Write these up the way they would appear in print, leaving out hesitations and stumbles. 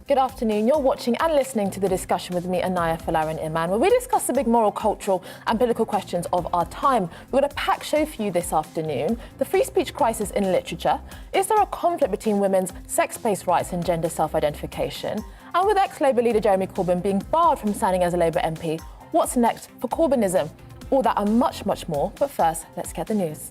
Good afternoon. You're watching and listening to The Discussion with me, Inaya Folarin Iman, where we discuss the big moral, cultural and political questions of our time. We've got a packed show for you this afternoon. The free speech crisis in literature. Is there a conflict between women's sex-based rights and gender self-identification? And with ex-Labour leader Jeremy Corbyn being barred from standing as a Labour MP, what's next for Corbynism? All that and much, much more. But first, let's get the news.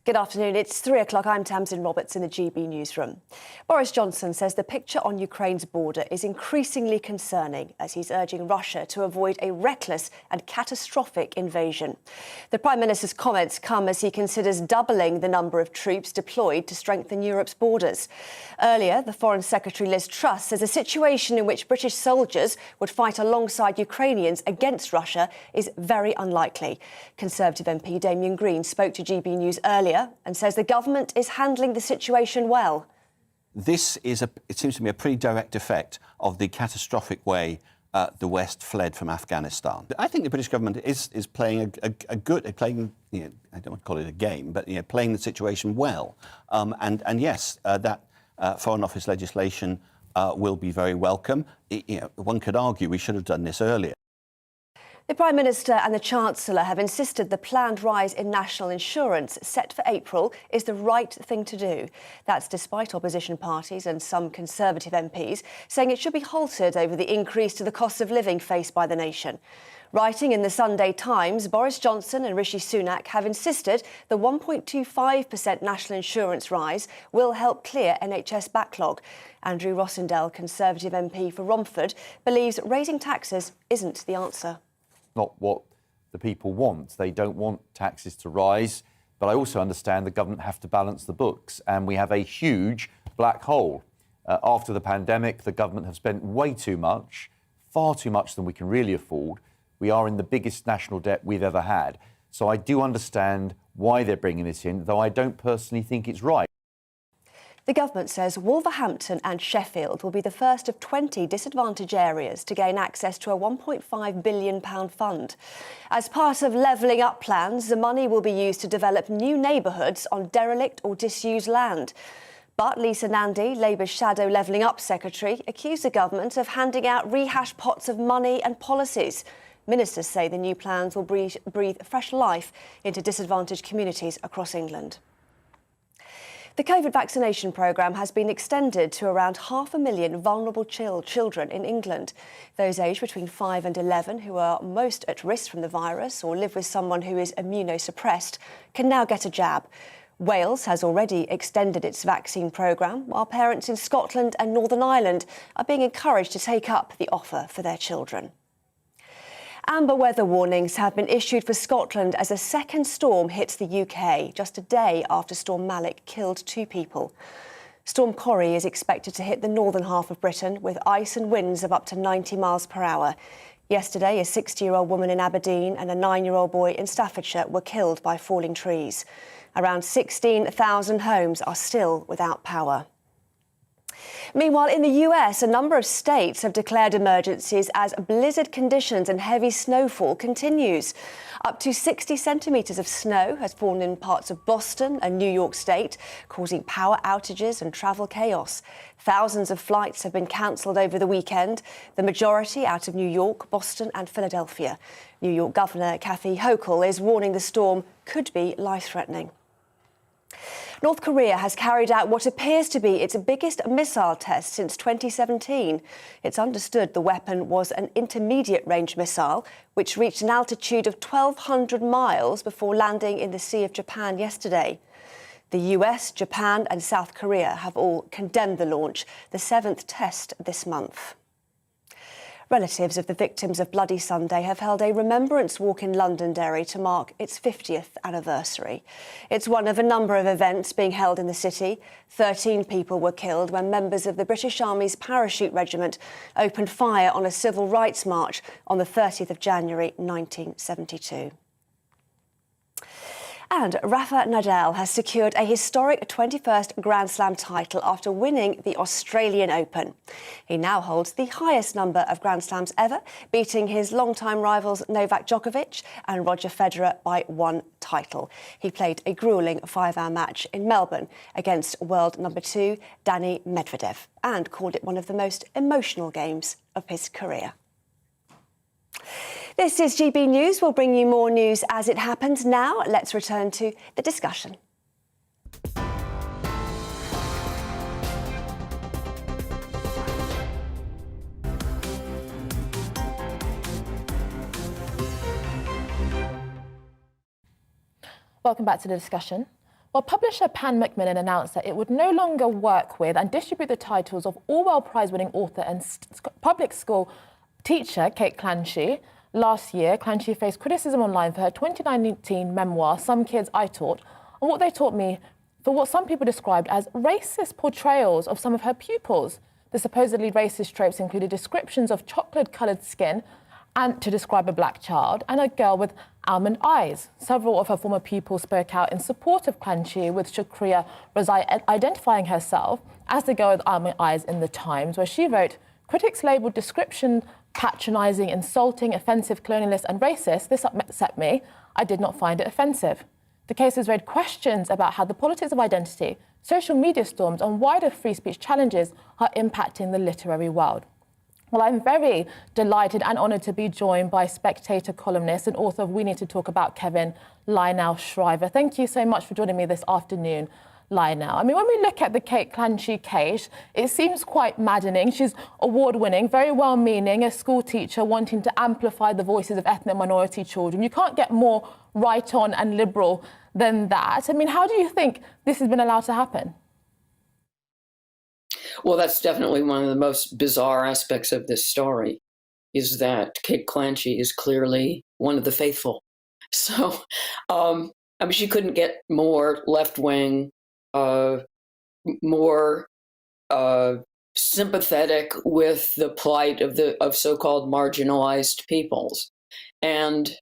Good afternoon. It's 3 o'clock. I'm Tamsin Roberts in the GB newsroom. Boris Johnson says the picture on Ukraine's border is increasingly concerning as he's urging Russia to avoid a reckless and catastrophic invasion. The Prime Minister's comments come as he considers doubling the number of troops deployed to strengthen Europe's borders. Earlier, the Foreign Secretary Liz Truss says a situation in which British soldiers would fight alongside Ukrainians against Russia is very unlikely. Conservative MP Damien Green spoke to GB News earlier and says the government is handling the situation well. This is, it seems to me, a pretty direct effect of the catastrophic way the West fled from Afghanistan. I think the British government is playing playing, you know, I don't want to call it a game, but playing the situation well. And yes, that Foreign Office legislation will be very welcome. One could argue we should have done this earlier. The Prime Minister and the Chancellor have insisted the planned rise in national insurance set for April is the right thing to do. That's despite opposition parties and some Conservative MPs saying it should be halted over the increase to the cost of living faced by the nation. Writing in the Sunday Times, Boris Johnson and Rishi Sunak have insisted the 1.25% national insurance rise will help clear NHS backlog. Andrew Rossendale, Conservative MP for Romford, believes raising taxes isn't the answer. Not what the people want. They don't want taxes to rise, but I also understand the government have to balance the books, and we have a huge black hole. After the pandemic, the government have spent way too much, far too much than we can really afford. We are in the biggest national debt we've ever had. So I do understand why they're bringing this in, though I don't personally think it's right. The government says Wolverhampton and Sheffield will be the first of 20 disadvantaged areas to gain access to a £1.5 billion fund. As part of levelling up plans, the money will be used to develop new neighbourhoods on derelict or disused land. But Lisa Nandy, Labour's shadow levelling up secretary, accused the government of handing out rehashed pots of money and policies. Ministers say the new plans will breathe fresh life into disadvantaged communities across England. The COVID vaccination programme has been extended to around 500,000 vulnerable children in England. Those aged between 5 and 11 who are most at risk from the virus or live with someone who is immunosuppressed can now get a jab. Wales has already extended its vaccine programme, while parents in Scotland and Northern Ireland are being encouraged to take up the offer for their children. Amber weather warnings have been issued for Scotland as a second storm hits the UK, just a day after Storm Malik killed 2 people. Storm Corrie is expected to hit the northern half of Britain with ice and winds of up to 90 miles per hour. Yesterday, a 60-year-old woman in Aberdeen and a 9-year-old boy in Staffordshire were killed by falling trees. Around 16,000 homes are still without power. Meanwhile, in the US, a number of states have declared emergencies as blizzard conditions and heavy snowfall continues. Up to 60 centimetres of snow has fallen in parts of Boston and New York State, causing power outages and travel chaos. Thousands of flights have been cancelled over the weekend, the majority out of New York, Boston and Philadelphia. New York Governor Kathy Hochul is warning the storm could be life-threatening. North Korea has carried out what appears to be its biggest missile test since 2017. It's understood the weapon was an intermediate-range missile, which reached an altitude of 1,200 miles before landing in the Sea of Japan yesterday. The US, Japan and South Korea have all condemned the launch, the 7th test this month. Relatives of the victims of Bloody Sunday have held a remembrance walk in Londonderry to mark its 50th anniversary. It's one of a number of events being held in the city. 13 people were killed when members of the British Army's Parachute Regiment opened fire on a civil rights march on the 30th of January 1972. And Rafa Nadal has secured a historic 21st Grand Slam title after winning the Australian Open. He now holds the highest number of Grand Slams ever, beating his longtime rivals Novak Djokovic and Roger Federer by 1 title. He played a gruelling 5-hour match in Melbourne against world number 2 Dani Medvedev and called it one of the most emotional games of his career. This is GB News. We'll bring you more news as it happens. Now, let's return to the discussion. Welcome back to the discussion. Well, publisher Pan Macmillan announced that it would no longer work with and distribute the titles of Orwell Prize-winning author and public school teacher Kate Clancy. Last year, Clancy faced criticism online for her 2019 memoir, Some Kids I Taught, and what they taught me for what some people described as racist portrayals of some of her pupils. The supposedly racist tropes included descriptions of chocolate-coloured skin and to describe a black child and a girl with almond eyes. Several of her former pupils spoke out in support of Clancy, with Shukriya Razai identifying herself as the girl with almond eyes in The Times, where she wrote, "Critics labelled description patronising, insulting, offensive, colonialist and racist. This upset me. I did not find it offensive." The case has raised questions about how the politics of identity, social media storms and wider free speech challenges are impacting the literary world. Well, I'm very delighted and honoured to be joined by Spectator columnist and author of We Need to Talk About, Kevin Lionel-Shriver. Thank you so much for joining me this afternoon, Lionel. I mean, when we look at the Kate Clancy case, it seems quite maddening. She's award-winning, very well-meaning, a school teacher wanting to amplify the voices of ethnic minority children. You can't get more right-on and liberal than that. I mean, how do you think this has been allowed to happen? Well, that's definitely one of the most bizarre aspects of this story, is that Kate Clancy is clearly one of the faithful. So, I mean, she couldn't get more left-wing, more sympathetic with the plight of so-called marginalized peoples. And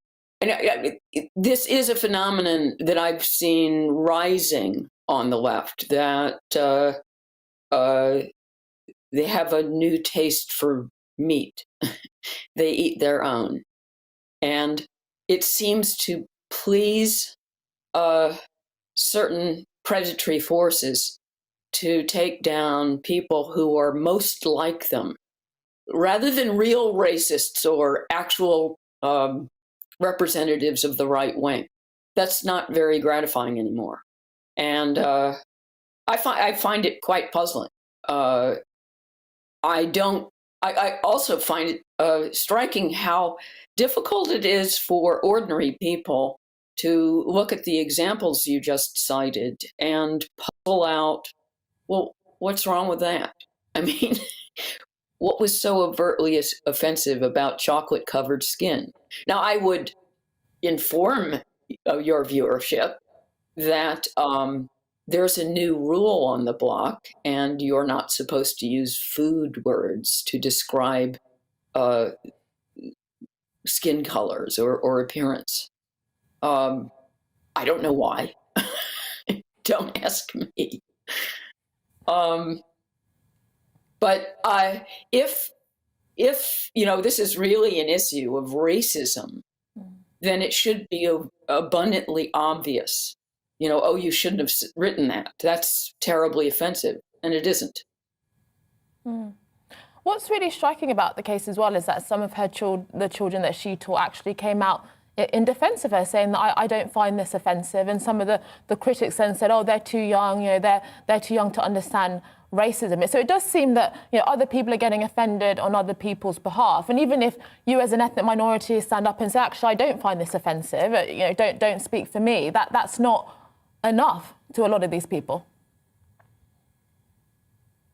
this is a phenomenon that I've seen rising on the left, that they have a new taste for meat. They eat their own. And it seems to please certain predatory forces to take down people who are most like them, rather than real racists or actual representatives of the right wing. That's not very gratifying anymore. And I find it quite puzzling. I also find it striking how difficult it is for ordinary people to look at the examples you just cited and puzzle out, well, what's wrong with that? I mean, what was so overtly offensive about chocolate-covered skin? Now, I would inform your viewership that there's a new rule on the block, and you're not supposed to use food words to describe skin colors or appearance. I don't know why. Don't ask me. But if this is really an issue of racism, then it should be abundantly obvious. Oh, you shouldn't have written that. That's terribly offensive, and it isn't. What's really striking about the case as well is that some of the children that she taught actually came out in defence of her, saying that I don't find this offensive. And some of the critics then said, oh, they're too young, they're too young to understand racism. So it does seem that other people are getting offended on other people's behalf. And even if you as an ethnic minority stand up and say, actually, I don't find this offensive, don't speak for me, that's not enough to a lot of these people.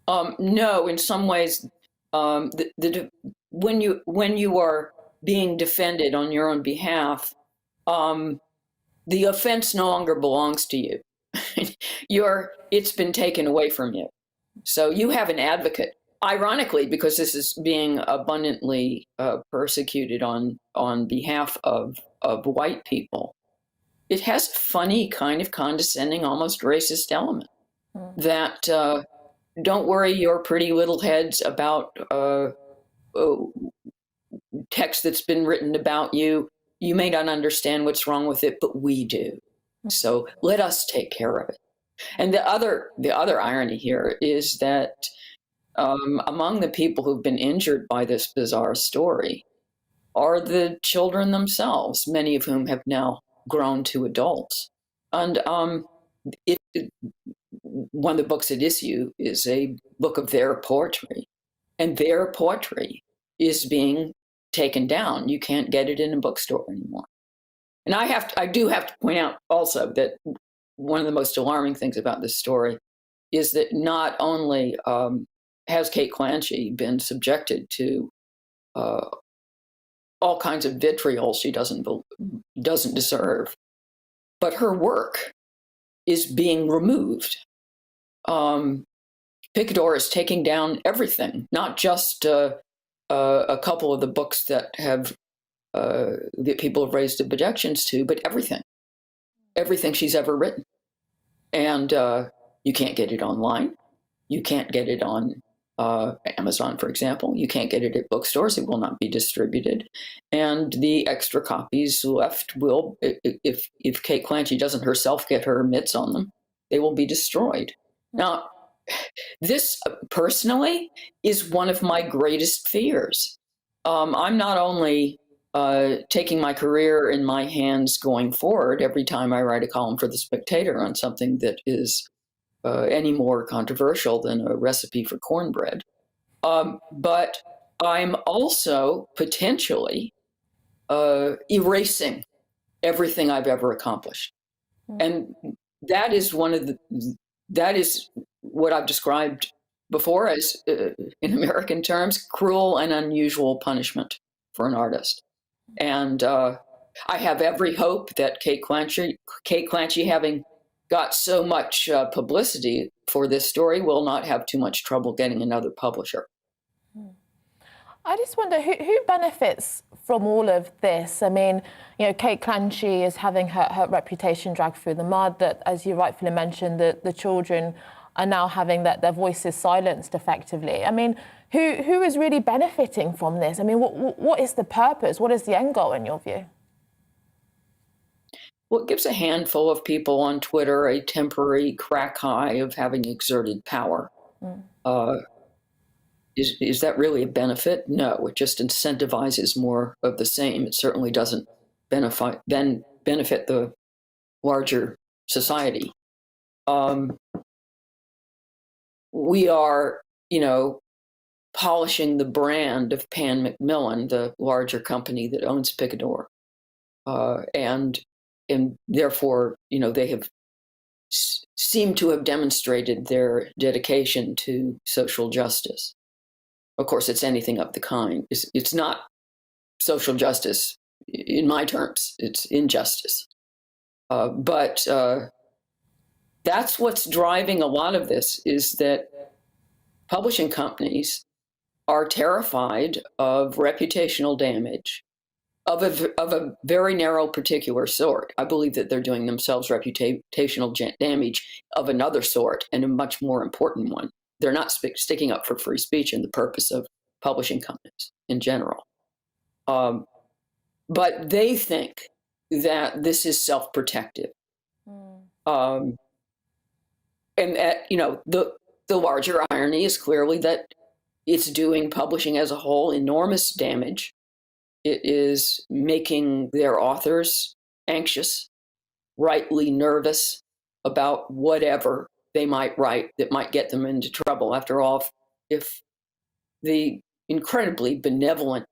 No, in some ways, when you are being defended on your own behalf, the offense no longer belongs to you. It's been taken away from you. So you have an advocate. Ironically, because this is being abundantly persecuted on behalf of white people, it has a funny kind of condescending, almost racist element that don't worry your pretty little heads about text that's been written about you. You may not understand what's wrong with it, but we do. So let us take care of it. And the other irony here is that among the people who've been injured by this bizarre story are the children themselves, many of whom have now grown to adults. And one of the books at issue is a book of their poetry, and their poetry is being taken down. You can't get it in a bookstore anymore. And I do have to point out also that one of the most alarming things about this story is that not only has Kate Clancy been subjected to all kinds of vitriol she doesn't deserve, but her work is being removed. Picador is taking down everything, not just a couple of the books that people have raised objections to, but everything she's ever written. And you can't get it online. You can't get it on Amazon, for example. You can't get it at bookstores. It will not be distributed. And the extra copies left will, if Kate Clancy doesn't herself get her mitts on them, they will be destroyed. Now, this personally is one of my greatest fears. I'm not only taking my career in my hands going forward every time I write a column for The Spectator on something that is any more controversial than a recipe for cornbread. But I'm also potentially erasing everything I've ever accomplished. And that is what I've described before as, in American terms, cruel and unusual punishment for an artist. And I have every hope that Kate Clancy, having got so much publicity for this story, will not have too much trouble getting another publisher. I just wonder who benefits from all of this. I mean, Kate Clancy is having her reputation dragged through the mud. That, as you rightfully mentioned, the children are now having their voices silenced effectively. I mean, who is really benefiting from this? I mean, what is the purpose? What is the end goal in your view? Well, it gives a handful of people on Twitter a temporary crack high of having exerted power. Is that really a benefit? No, it just incentivizes more of the same. It certainly doesn't benefit the larger society. We are, polishing the brand of Pan Macmillan, the larger company that owns Picador, and therefore, they have seemed to have demonstrated their dedication to social justice. Of course, it's anything of the kind. It's not social justice in my terms. It's injustice. But that's what's driving a lot of this, is that publishing companies are terrified of reputational damage of a very narrow particular sort. I believe that they're doing themselves reputational damage of another sort, and a much more important one. They're not sticking up for free speech and the purpose of publishing companies in general. But they think that this is self-protective. And that, the larger irony is clearly that it's doing publishing as a whole enormous damage. It is making their authors anxious, rightly nervous about whatever they might write that might get them into trouble. After all, if the incredibly benevolent,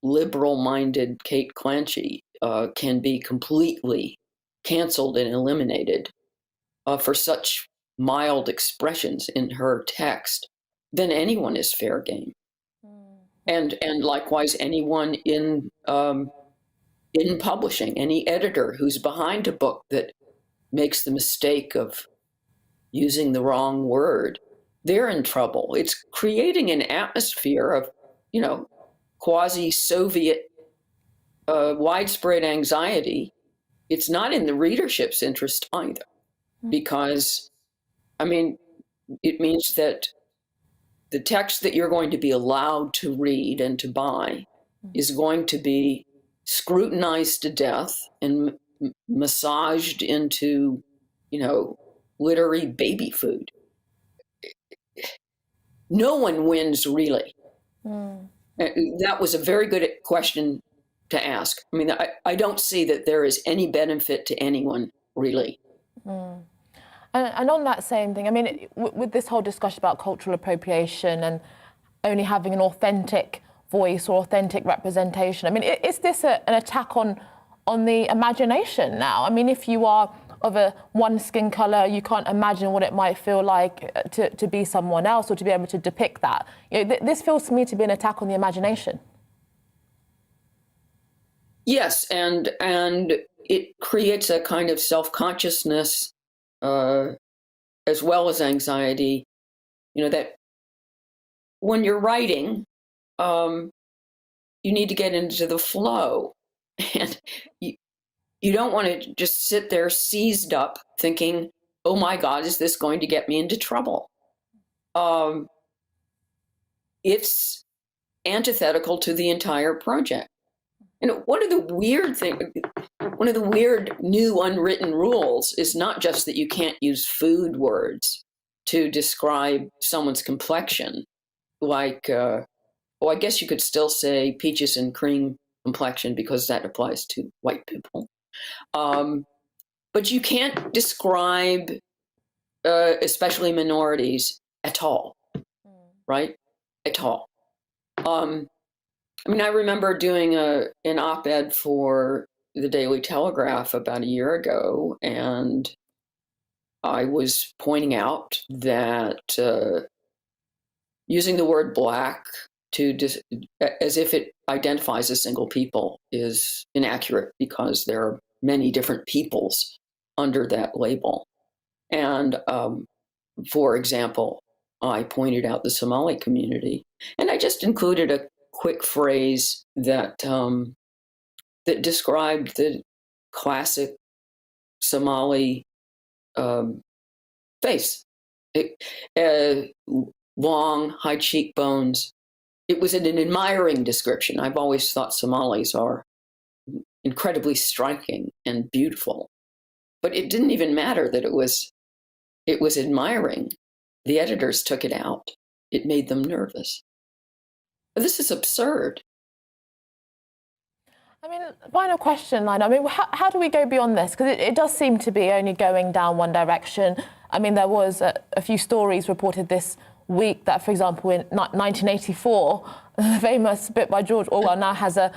liberal-minded Kate Clancy can be completely canceled and eliminated for such mild expressions in her text, then anyone is fair game. And likewise, anyone in publishing, any editor who's behind a book that makes the mistake of using the wrong word, they're in trouble. It's creating an atmosphere of, quasi-Soviet widespread anxiety. It's not in the readership's interest either, because, it means that the text that you're going to be allowed to read and to buy is going to be scrutinized to death and massaged into, glittery baby food. No one wins, really. That was a very good question to ask. I mean, I don't see that there is any benefit to anyone, really. And on that same thing, I mean, with this whole discussion about cultural appropriation and only having an authentic voice or authentic representation, I mean, is this an attack on the imagination now? I mean, if you are of one skin colour, you can't imagine what it might feel like to be someone else or to be able to depict that. This feels to me to be an attack on the imagination. Yes, and it creates a kind of self-consciousness as well as anxiety, that when you're writing, you need to get into the flow. And you don't want to just sit there seized up thinking, oh my God, is this going to get me into trouble? It's antithetical to the entire project. One of the weird new unwritten rules is not just that you can't use food words to describe someone's complexion, like, I guess you could still say peaches and cream complexion because that applies to white people. But you can't describe, especially minorities, at all, right? At all. I mean, I remember doing an op-ed for the Daily Telegraph about a year ago, and I was pointing out that using the word Black as if it identifies a single people is inaccurate because there are many different peoples under that label. And for example, I pointed out the Somali community, and I just included a quick phrase that that described the classic Somali face. Long, high cheekbones. It was an admiring description. I've always thought Somalis are incredibly striking and beautiful, but it didn't even matter that it was admiring. The editors took it out. It made them nervous. This is absurd. I mean, final question, Lina. I mean, how do we go beyond this? Because it does seem to be only going down one direction. I mean, there was a few stories reported this week that, for example, in 1984, the famous bit by George Orwell now has a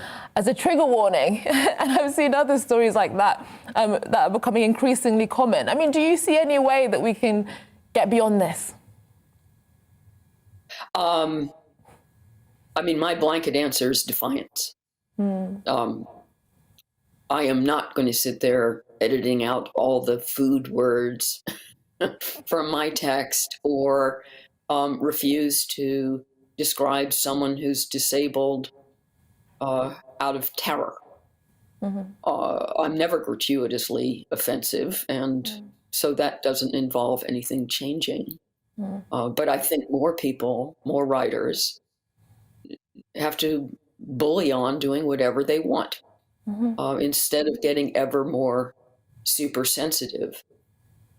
trigger warning. And I've seen other stories like that that are becoming increasingly common. I mean, do you see any way that we can get beyond this? I mean, my blanket answer is defiance. I am not going to sit there editing out all the food words from my text or refuse to describe someone who's disabled out of terror. I'm never gratuitously offensive, and so that doesn't involve anything changing. But I think more people, more writers, have to bully on doing whatever they want instead of getting ever more super sensitive.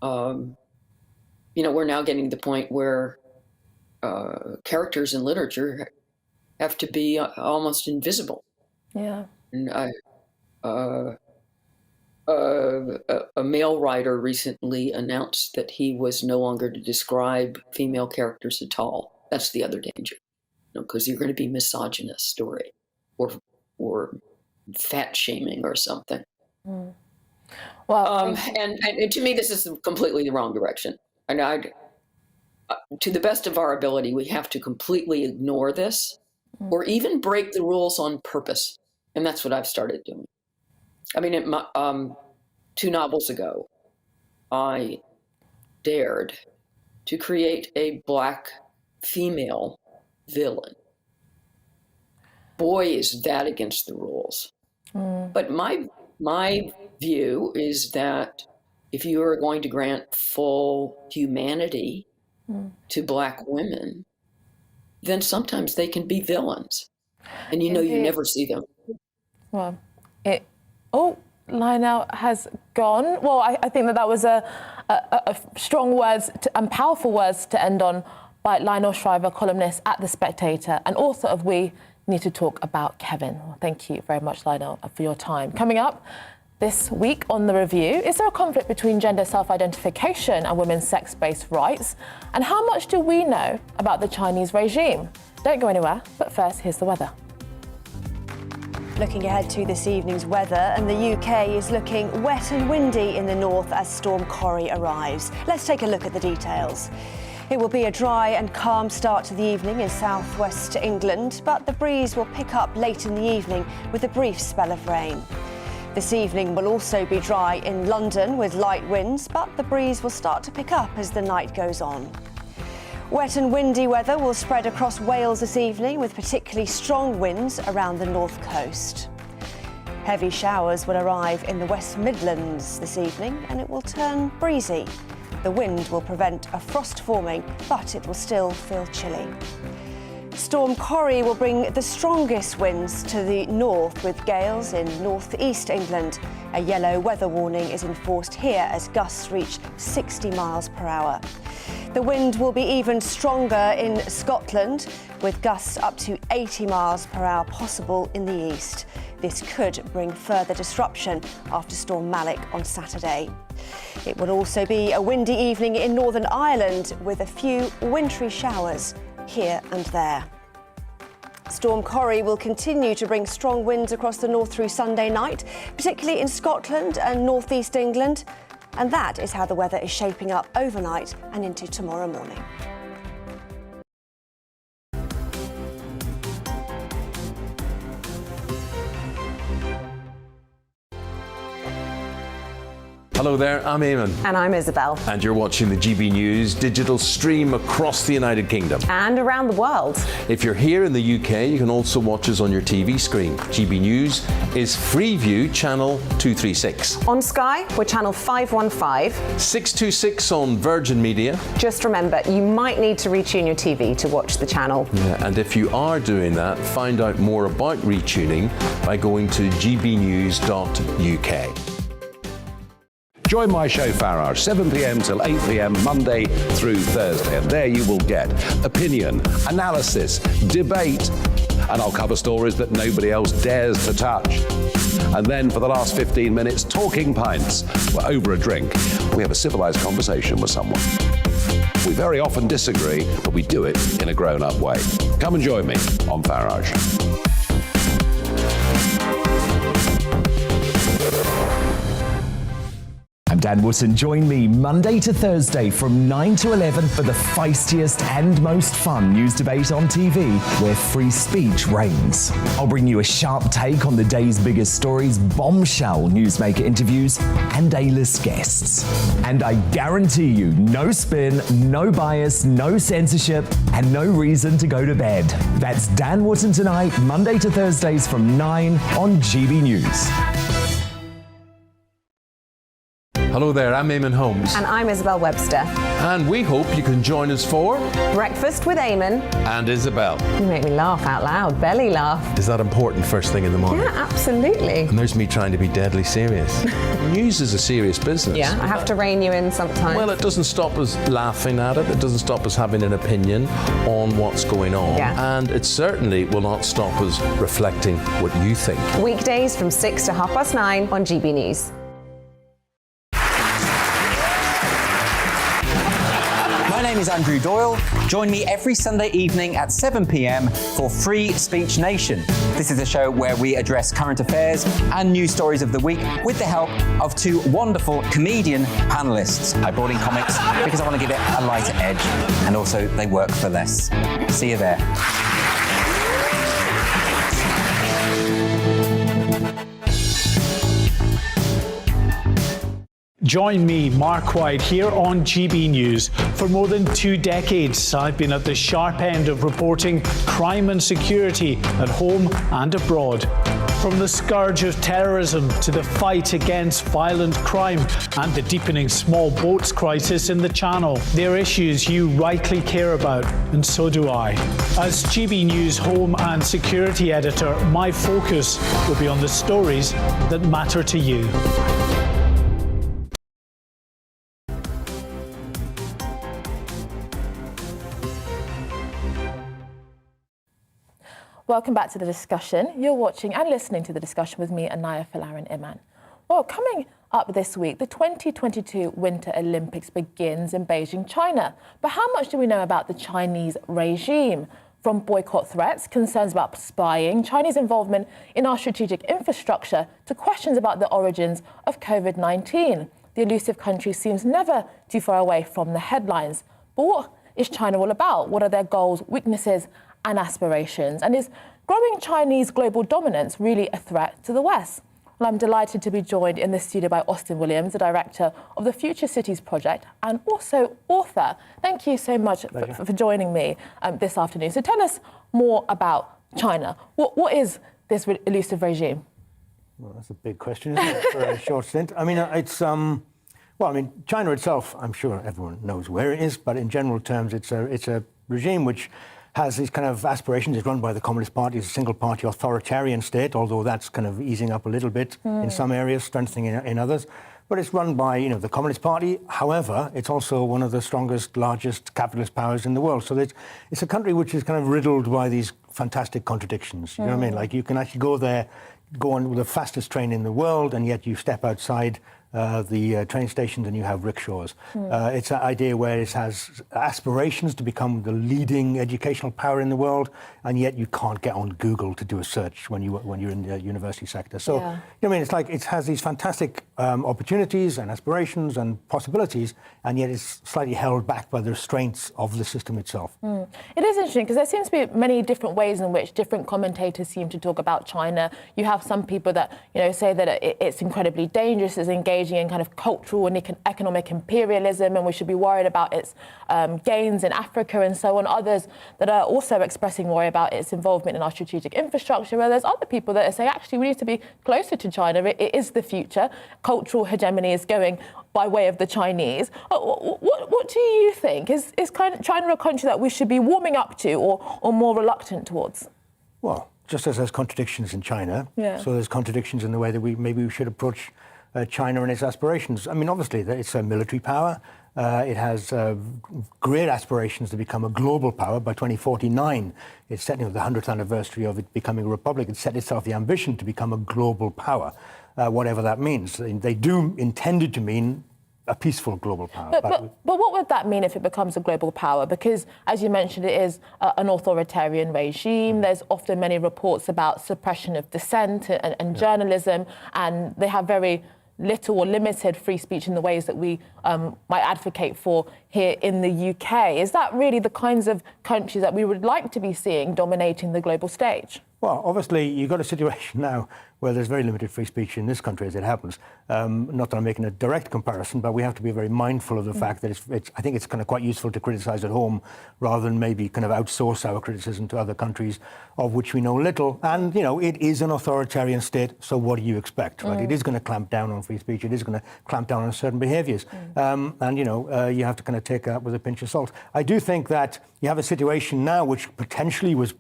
We're now getting to the point where characters in literature have to be almost invisible. Yeah. And a male writer recently announced that he was no longer to describe female characters at all. That's the other danger, because you're going to be misogynist or fat shaming or something. Well, and to me, this is completely the wrong direction. And to the best of our ability, we have to completely ignore this or even break the rules on purpose. And that's what I've started doing. I mean, 2 novels ago, I dared to create a Black female villain. Boy, is that against the rules. But my view is that if you are going to grant full humanity to Black women, then sometimes they can be villains. And you Indeed. never see them. Well, Lionel has gone. Well, I think that was a strong words and powerful words to end on by Lionel Shriver, columnist at The Spectator and author of We Need to Talk About Kevin. Well, thank you very much, Lionel, for your time. Coming up this week on The Review, is there a conflict between gender self-identification and women's sex-based rights? And how much do we know about the Chinese regime? Don't go anywhere, but first, here's the weather. Looking ahead to this evening's weather, and the UK is looking wet and windy in the north as Storm Corrie arrives. Let's take a look at the details. It will be a dry and calm start to the evening in southwest England, but the breeze will pick up late in the evening with a brief spell of rain. This evening will also be dry in London with light winds, but the breeze will start to pick up as the night goes on. Wet and windy weather will spread across Wales this evening with particularly strong winds around the north coast. Heavy showers will arrive in the West Midlands this evening and it will turn breezy. The wind will prevent a frost forming, but it will still feel chilly. Storm Corrie will bring the strongest winds to the north with gales in northeast England. A yellow weather warning is enforced here as gusts reach 60 miles per hour. The wind will be even stronger in Scotland with gusts up to 80 miles per hour possible in the east. This could bring further disruption after Storm Malik on Saturday. It will also be a windy evening in Northern Ireland with a few wintry showers here and there. Storm Corrie will continue to bring strong winds across the north through Sunday night, particularly in Scotland and northeast England. And that is how the weather is shaping up overnight and into tomorrow morning. Hello there, I'm Eamon. And I'm Isabel. And you're watching the GB News digital stream across the United Kingdom. And around the world. If you're here in the UK, you can also watch us on your TV screen. GB News is Freeview channel 236. On Sky, we're channel 515. 626 on Virgin Media. Just remember, you might need to retune your TV to watch the channel. Yeah, and if you are doing that, find out more about retuning by going to gbnews.uk. Join my show Farage, 7 p.m. till 8 p.m. Monday through Thursday. And there you will get opinion, analysis, debate, and I'll cover stories that nobody else dares to touch. And then for the last 15 minutes, talking pints. We're over a drink. We have a civilized conversation with someone. We very often disagree, but we do it in a grown-up way. Come and join me on Farage. I'm Dan Wootton. Join me Monday to Thursday from 9 to 11 for the feistiest and most fun news debate on TV, where free speech reigns. I'll bring you a sharp take on the day's biggest stories, bombshell newsmaker interviews, and A-list guests. And I guarantee you, no spin, no bias, no censorship, and no reason to go to bed. That's Dan Wootton tonight, Monday to Thursdays from 9 on GB News. Hello there, I'm Eamon Holmes. And I'm Isabel Webster. And we hope you can join us for Breakfast with Eamon. And Isabel. You make me laugh out loud, belly laugh. Is that important first thing in the morning? Yeah, absolutely. And there's me trying to be deadly serious. News is a serious business. Yeah, I have to rein you in sometimes. Well, it doesn't stop us laughing at it. It doesn't stop us having an opinion on what's going on. Yeah. And it certainly will not stop us reflecting what you think. Weekdays from 6 to 9:30 on GB News. My name is Andrew Doyle. Join me every Sunday evening at 7 p.m. for Free Speech Nation. This is a show where we address current affairs and news stories of the week with the help of two wonderful comedian panellists. I brought in comics because I want to give it a lighter edge, and also they work for less. See you there. Join me, Mark White, here on GB News. For more than 2 decades, I've been at the sharp end of reporting crime and security at home and abroad. From the scourge of terrorism to the fight against violent crime and the deepening small boats crisis in the Channel, they're issues you rightly care about, and so do I. As GB News Home and Security Editor, my focus will be on the stories that matter to you. Welcome back to the discussion. You're watching and listening to the discussion with me, Inaya Folarin Iman. Well, coming up this week, the 2022 Winter Olympics begins in Beijing, China. But how much do we know about the Chinese regime? From boycott threats, concerns about spying, Chinese involvement in our strategic infrastructure, to questions about the origins of COVID-19. The elusive country seems never too far away from the headlines. But what is China all about? What are their goals, weaknesses, and aspirations? And is growing Chinese global dominance really a threat to the West? Well, I'm delighted to be joined in the studio by Austin Williams, the director of the Future Cities Project and also author. Thank you so much for joining me this afternoon. So tell us more about China. What is this elusive regime? Well, that's a big question, isn't it, for a short stint? I mean, it's China itself, I'm sure everyone knows where it is, but in general terms, it's a regime which has these kind of aspirations. It's run by the Communist Party. It's a single-party authoritarian state, although that's kind of easing up a little bit in some areas, strengthening in others. But it's run by, the Communist Party. However, it's also one of the strongest, largest capitalist powers in the world. So it's a country which is kind of riddled by these fantastic contradictions. You know what I mean? Like, you can actually go there, go on with the fastest train in the world, and yet you step outside the train stations and you have rickshaws. It's an idea where it has aspirations to become the leading educational power in the world, and yet you can't get on Google to do a search when you're in the university sector. So, it's like it has these fantastic opportunities and aspirations and possibilities, and yet it's slightly held back by the restraints of the system itself. It is interesting because there seems to be many different ways in which different commentators seem to talk about China. You have some people that say that it's incredibly dangerous, it's engaging in kind of cultural and economic imperialism, and we should be worried about its gains in Africa and so on. Others that are also expressing worry about its involvement in our strategic infrastructure, where there's other people that say, actually, we need to be closer to China. It is the future. Cultural hegemony is going by way of the Chinese. What do you think? Is kind of China a country that we should be warming up to or more reluctant towards? Well, just as there's contradictions in China, so there's contradictions in the way that we should approach China and its aspirations. I mean, obviously, it's a military power. It has great aspirations to become a global power. By 2049, it's setting up the 100th anniversary of it becoming a republic. It set itself the ambition to become a global power, whatever that means. They do intend it to mean a peaceful global power. But what would that mean if it becomes a global power? Because, as you mentioned, it is an authoritarian regime. There's often many reports about suppression of dissent and journalism, and they have very little or limited free speech in the ways that we might advocate for here in the UK. Is that really the kinds of countries that we would like to be seeing dominating the global stage? Well, obviously, you've got a situation now where there's very limited free speech in this country as it happens. Not that I'm making a direct comparison, but we have to be very mindful of the fact that I think it's kind of quite useful to criticise at home rather than maybe kind of outsource our criticism to other countries of which we know little. And, it is an authoritarian state, so what do you expect, right? It is going to clamp down on free speech. It is going to clamp down on certain behaviours. You have to kind of take that with a pinch of salt. I do think that you have a situation now which potentially was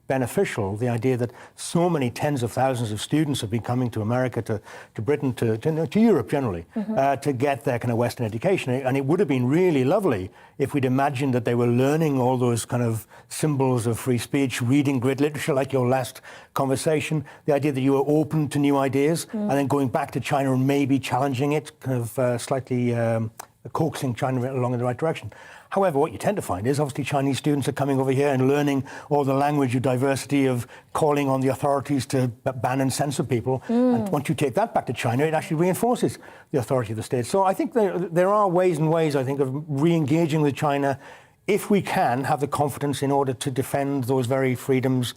beneficial, the idea that so many tens of thousands of students have been coming to America, to Britain, to Europe generally, to get their kind of Western education. And it would have been really lovely if we'd imagined that they were learning all those kind of symbols of free speech, reading great literature like your last conversation, the idea that you were open to new ideas, and then going back to China and maybe challenging it, kind of slightly coaxing China along in the right direction. However, what you tend to find is obviously Chinese students are coming over here and learning all the language of diversity, of calling on the authorities to ban and censor people. And once you take that back to China, it actually reinforces the authority of the state. So I think there are ways, I think, of re-engaging with China if we can have the confidence in order to defend those very freedoms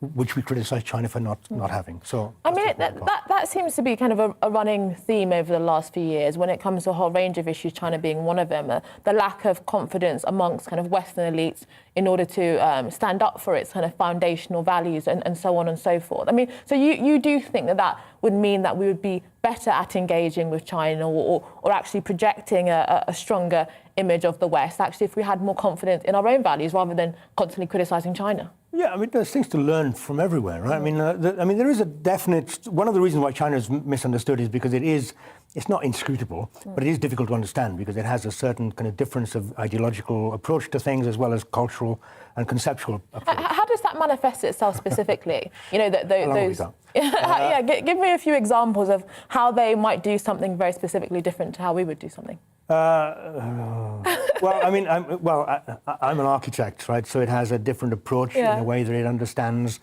which we criticise China for not having. So I mean, that seems to be kind of a running theme over the last few years when it comes to a whole range of issues, China being one of them, the lack of confidence amongst kind of Western elites in order to stand up for its kind of foundational values and so on and so forth. I mean, so you do think that would mean that we would be better at engaging with China or actually projecting a stronger image of the West, actually, if we had more confidence in our own values rather than constantly criticising China? Yeah, I mean, there's things to learn from everywhere, right? I mean, there is a definite... One of the reasons why China is misunderstood is because it's not inscrutable, but it is difficult to understand because it has a certain kind of difference of ideological approach to things as well as cultural and conceptual approach. How does that manifest itself specifically? You know, those... give me a few examples of how they might do something very specifically different to how we would do something. Well, I mean, I'm an architect, right? So it has a different approach in a way that it understands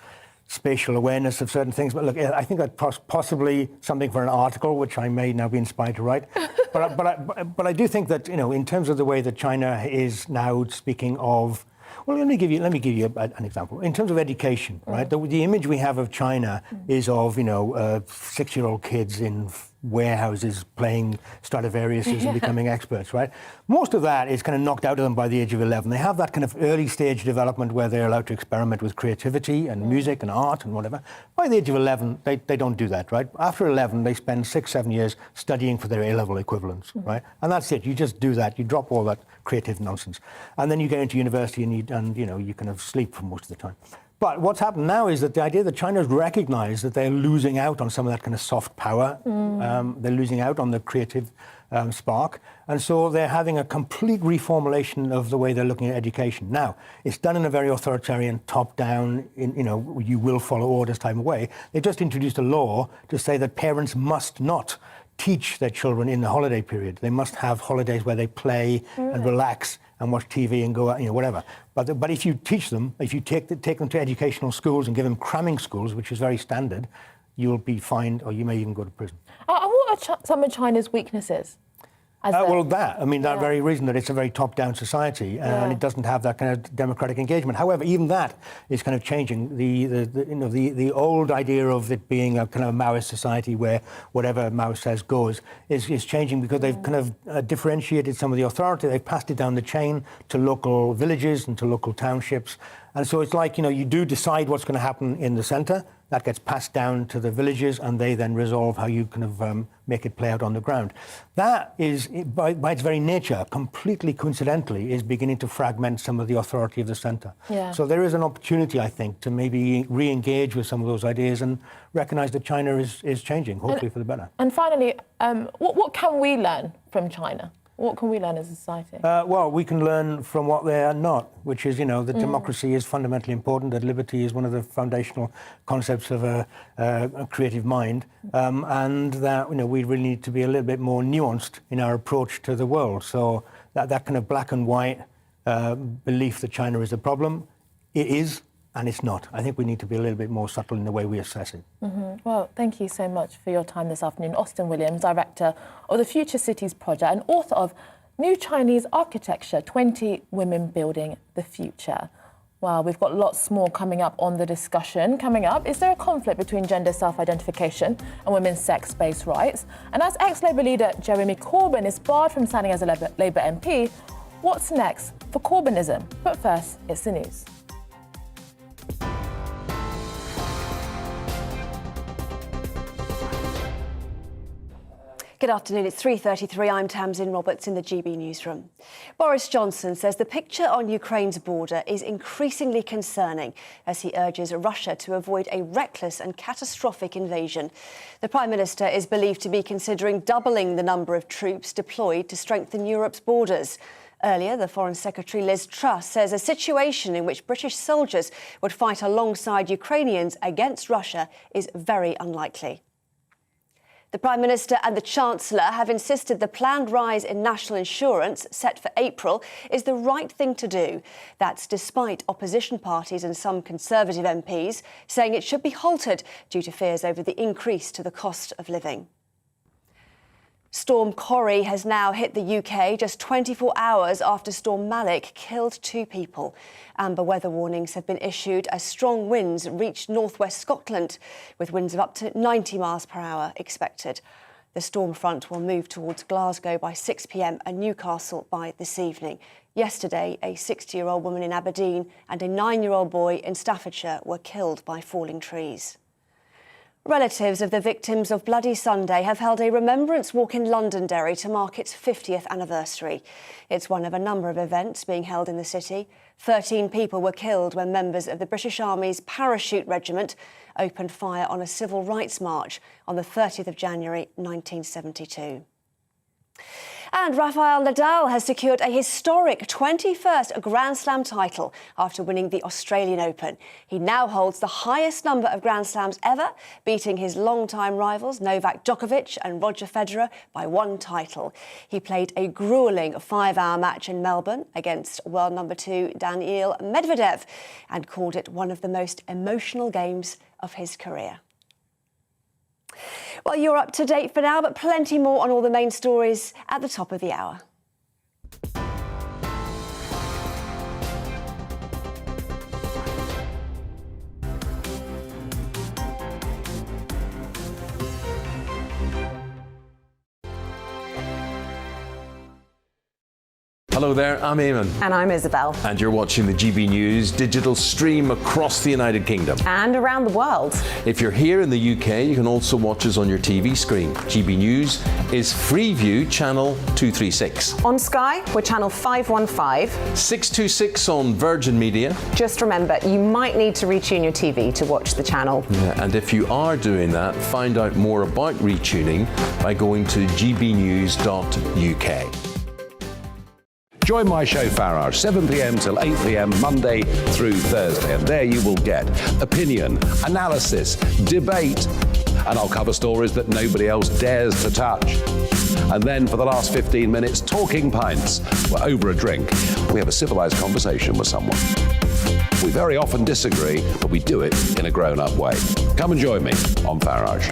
spatial awareness of certain things. But look, I think that's possibly something for an article, which I may now be inspired to write. But I do think that, you know, in terms of the way that China is now speaking of... Well, let me give you an example. In terms of education, right? The image we have of China is of, you know, 6-year-old kids in warehouses playing Stradivariuses and becoming experts, right? Most of that is kind of knocked out of them by the age of 11. They have that kind of early stage development where they're allowed to experiment with creativity and music and art and whatever. By the age of 11, they don't do that, right? After 11, they spend 6-7 years studying for their A-level equivalents, right? And that's it. You just do that. You drop all that creative nonsense. And then you get into university and you kind of sleep for most of the time. But what's happened now is that the idea that China has recognised that they're losing out on some of that kind of soft power. They're losing out on the creative spark. And so they're having a complete reformulation of the way they're looking at education. Now, it's done in a very authoritarian, top-down, you will follow orders type of way. They just introduced a law to say that parents must not teach their children in the holiday period. They must have holidays where they play and relax and watch TV and go out, whatever. But if you teach them, if you take them to educational schools and give them cramming schools, which is very standard, you'll be fined or you may even go to prison. And what are some of China's weaknesses? That very reason that it's a very top-down society and it doesn't have that kind of democratic engagement. However, even that is kind of changing. The old idea of it being a kind of a Maoist society where whatever Mao says goes is changing because they've kind of differentiated some of the authority. They've passed it down the chain to local villages and to local townships. And so it's like, you do decide what's going to happen in the centre. That gets passed down to the villages and they then resolve how you kind of make it play out on the ground. That is, by its very nature, completely coincidentally, is beginning to fragment some of the authority of the centre. Yeah. So there is an opportunity, I think, to maybe re-engage with some of those ideas and recognise that China is changing, hopefully for the better. And finally, what can we learn from China? What can we learn as a society? Well, we can learn from what they are not, which is, that democracy is fundamentally important, that liberty is one of the foundational concepts of a creative mind, and that, we really need to be a little bit more nuanced in our approach to the world. So that kind of black and white belief that China is a problem, it is, and it's not. I think we need to be a little bit more subtle in the way we assess it. Well, thank you so much for your time this afternoon. Austin Williams, Director of the Future Cities Project and author of New Chinese Architecture, 20 Women Building the Future. Well, we've got lots more coming up on the discussion. Coming up, is there a conflict between gender self-identification and women's sex-based rights? And as ex-Labour leader Jeremy Corbyn is barred from standing as a Labour MP, what's next for Corbynism? But first, it's the news. Good afternoon, it's 3:33. I'm Tamsin Roberts in the GB newsroom. Boris Johnson says the picture on Ukraine's border is increasingly concerning as he urges Russia to avoid a reckless and catastrophic invasion. The Prime Minister is believed to be considering doubling the number of troops deployed to strengthen Europe's borders. Earlier, the Foreign Secretary Liz Truss says a situation in which British soldiers would fight alongside Ukrainians against Russia is very unlikely. The Prime Minister and the Chancellor have insisted the planned rise in national insurance, set for April, is the right thing to do. That's despite opposition parties and some Conservative MPs saying it should be halted due to fears over the increase to the cost of living. Storm Corrie has now hit the UK just 24 hours after Storm Malik killed 2 people. Amber weather warnings have been issued as strong winds reached northwest Scotland, with winds of up to 90 miles per hour expected. The storm front will move towards Glasgow by 6 p.m. and Newcastle by this evening. Yesterday, a 60-year-old woman in Aberdeen and a 9-year-old boy in Staffordshire were killed by falling trees. Relatives of the victims of Bloody Sunday have held a remembrance walk in Londonderry to mark its 50th anniversary. It's one of a number of events being held in the city. 13 people were killed when members of the British Army's Parachute Regiment opened fire on a civil rights march on the 30th of January 1972. And Rafael Nadal has secured a historic 21st Grand Slam title after winning the Australian Open. He now holds the highest number of Grand Slams ever, beating his longtime rivals Novak Djokovic and Roger Federer by 1 title. He played a gruelling 5-hour match in Melbourne against world number 2 Daniil Medvedev and called it one of the most emotional games of his career. Well, you're up to date for now, but plenty more on all the main stories at the top of the hour. Hello there, I'm Eamon. And I'm Isabel. And you're watching the GB News digital stream across the United Kingdom. And around the world. If you're here in the UK, you can also watch us on your TV screen. GB News is Freeview channel 236. On Sky, we're channel 515. 626 on Virgin Media. Just remember, you might need to retune your TV to watch the channel. Yeah, and if you are doing that, find out more about retuning by going to gbnews.uk. Join my show Farage, 7 p.m. till 8 p.m. Monday through Thursday. And there you will get opinion, analysis, debate, and I'll cover stories that nobody else dares to touch. And then for the last 15 minutes, talking pints. We're over a drink. We have a civilised conversation with someone. We very often disagree, but we do it in a grown-up way. Come and join me on Farage.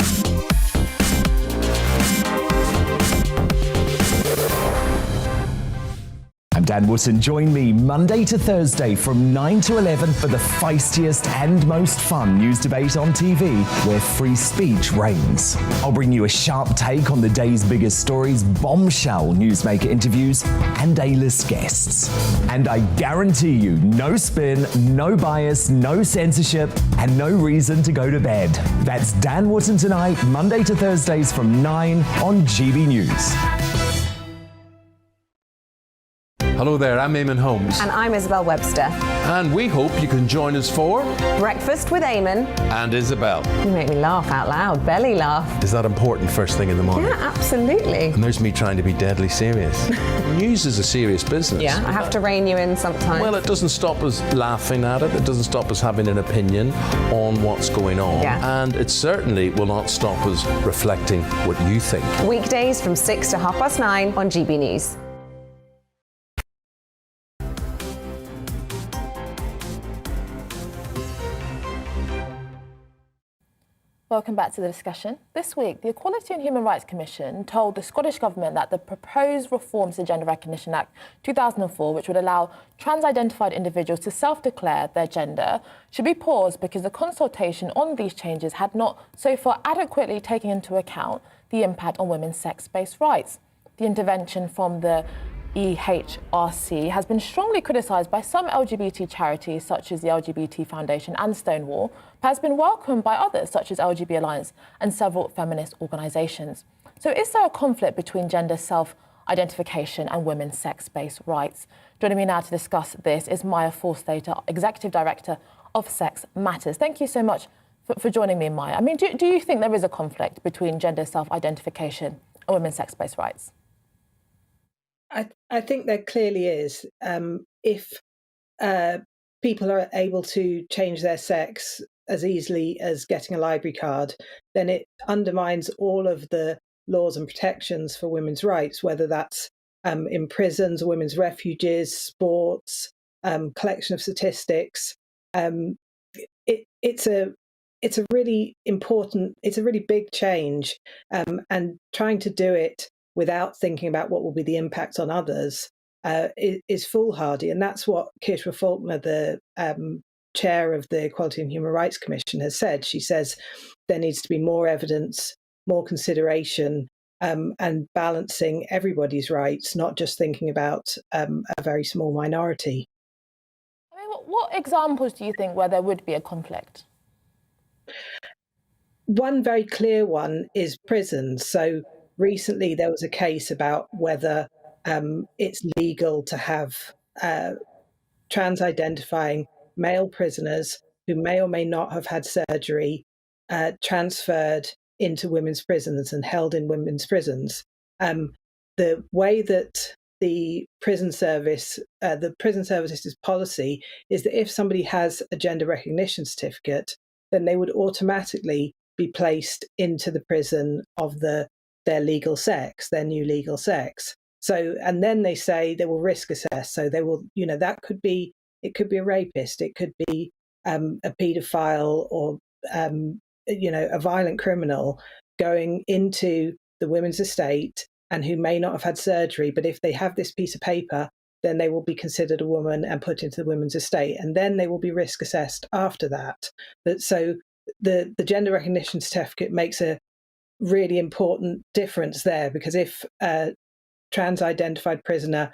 I'm Dan Wootton. Join me Monday to Thursday from 9 to 11 for the feistiest and most fun news debate on TV, where free speech reigns. I'll bring you a sharp take on the day's biggest stories, bombshell newsmaker interviews, and A-list guests. And I guarantee you, no spin, no bias, no censorship, and no reason to go to bed. That's Dan Wootton tonight, Monday to Thursdays from 9 on GB News. Hello there, I'm Eamon Holmes. And I'm Isabel Webster. And we hope you can join us for Breakfast with Eamon and Isabel. You make me laugh out loud, belly laugh. Is that important first thing in the morning? Yeah, absolutely. And there's me trying to be deadly serious. News is a serious business. Yeah, I have to rein you in sometimes. Well, it doesn't stop us laughing at it. It doesn't stop us having an opinion on what's going on. Yeah. And it certainly will not stop us reflecting what you think. Weekdays from 6 to 9:30 on GB News. Welcome back to the discussion. This week, the Equality and Human Rights Commission told the Scottish Government that the proposed reforms to Gender Recognition Act 2004, which would allow trans-identified individuals to self-declare their gender, should be paused because the consultation on these changes had not so far adequately taken into account the impact on women's sex-based rights. The intervention from the EHRC has been strongly criticised by some LGBT charities such as the LGBT Foundation and Stonewall, but has been welcomed by others such as LGBT Alliance and several feminist organisations. So is there a conflict between gender self-identification and women's sex-based rights? Joining me now to discuss this is Maya Forstater, Executive Director of Sex Matters. Thank you so much for joining me, Maya. I mean, do you think there is a conflict between gender self-identification and women's sex-based rights? I think there clearly is. If people are able to change their sex as easily as getting a library card, then it undermines all of the laws and protections for women's rights, whether that's in prisons, women's refuges, sports, collection of statistics. It's a really important, it's a really big change, and trying to do it without thinking about what will be the impact on others is foolhardy. And that's what Kishra Faulkner, the chair of the Equality and Human Rights Commission, has said. She says there needs to be more evidence, more consideration, and balancing everybody's rights, not just thinking about a very small minority. I mean, what examples do you think where there would be a conflict? One very clear one is prisons. So recently there was a case about whether it's legal to have trans-identifying male prisoners who may or may not have had surgery transferred into women's prisons and held in women's prisons. The way that the prison service's policy is that if somebody has a gender recognition certificate, then they would automatically be placed into the prison of their legal sex, their new legal sex. So, and then they say they will risk assess. So they will, that could be, it could be a rapist, it could be a paedophile, or, a violent criminal going into the women's estate and who may not have had surgery, but if they have this piece of paper, then they will be considered a woman and put into the women's estate. And then they will be risk assessed after that. So the gender recognition certificate makes a really important difference there, because if a trans-identified prisoner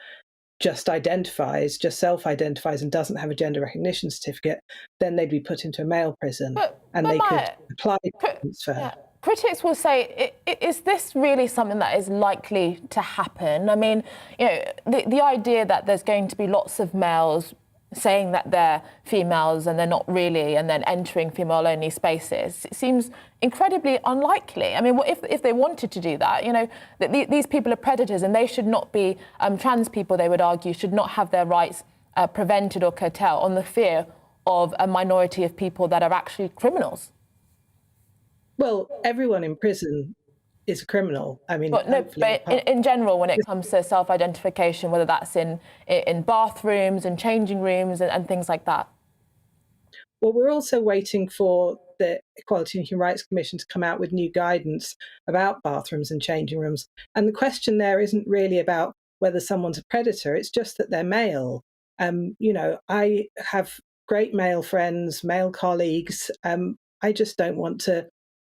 just self-identifies and doesn't have a gender recognition certificate, then they'd be put into a male prison and they could apply for transfer. Yeah. Critics will say, is this really something that is likely to happen? I mean, the idea that there's going to be lots of males saying that they're females and they're not really, and then entering female-only spaces, it seems incredibly unlikely. I mean, what if they wanted to do that? These people are predators, and they should not be, trans people, they would argue, should not have their rights prevented or curtailed on the fear of a minority of people that are actually criminals. Well, everyone in prison is a criminal. I mean, but in general, when it comes to self-identification, whether that's in bathrooms and changing rooms and things like that. Well, we're also waiting for the Equality and Human Rights Commission to come out with new guidance about bathrooms and changing rooms. And the question there isn't really about whether someone's a predator, it's just that they're male. I have great male friends, male colleagues. I just don't want to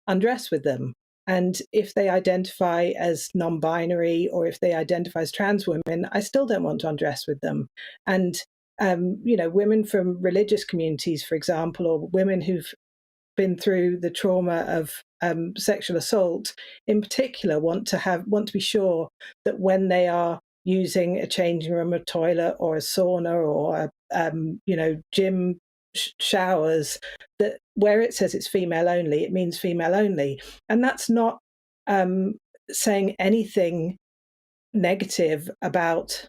undress with them. And if they identify as non-binary, or if they identify as trans women, I still don't want to undress with them. And, women from religious communities, for example, or women who've been through the trauma of sexual assault in particular, want to be sure that when they are using a changing room, a toilet, or a sauna, or gym showers, that where it says it's female only, it means female only. And that's not saying anything negative about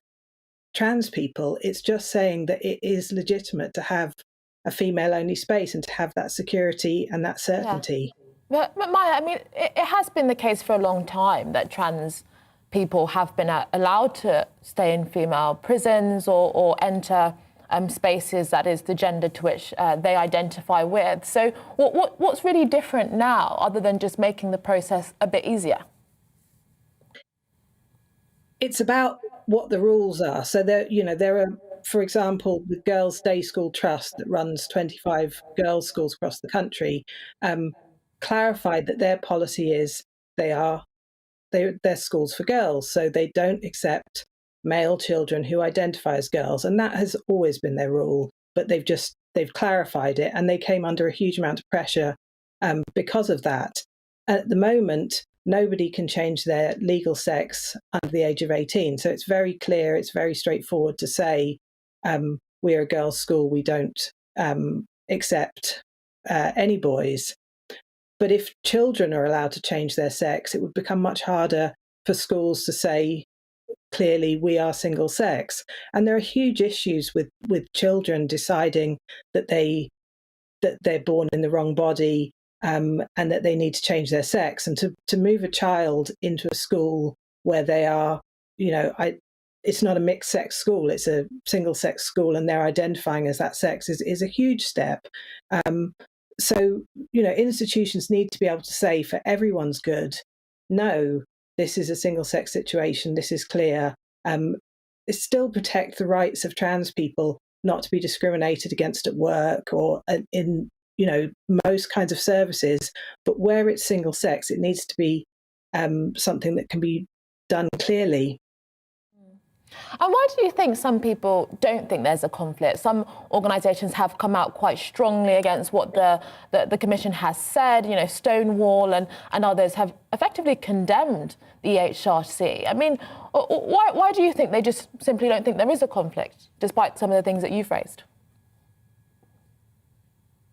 trans people. It's just saying that it is legitimate to have a female only space and to have that security and that certainty. Yeah. But Maya, I mean, it has been the case for a long time that trans people have been allowed to stay in female prisons or enter spaces that is the gender to which they identify with. So what's really different now, other than just making the process a bit easier? It's about what the rules are. So there are, for example, the Girls' Day School Trust that runs 25 girls' schools across the country, clarified that their policy is they're schools for girls, so they don't accept male children who identify as girls, and that has always been their rule. But they've clarified it, and they came under a huge amount of pressure because of that. At the moment, nobody can change their legal sex under the age of 18. So it's very clear, it's very straightforward to say, we're a girls' school, we don't accept any boys. But if children are allowed to change their sex, it would become much harder for schools to say, clearly, we are single sex. And there are huge issues with children deciding that they're born in the wrong body, and that they need to change their sex. And to move a child into a school where they are, it's not a mixed sex school, it's a single sex school, and they're identifying as that sex is a huge step. So, institutions need to be able to say, for everyone's good, no, this is a single-sex situation, this is clear. It still protect the rights of trans people not to be discriminated against at work or in most kinds of services. But where it's single sex, it needs to be something that can be done clearly. And why do you think some people don't think there's a conflict? Some organisations have come out quite strongly against what the Commission has said. Stonewall and others have effectively condemned the EHRC. I mean, why do you think they just simply don't think there is a conflict, despite some of the things that you've raised?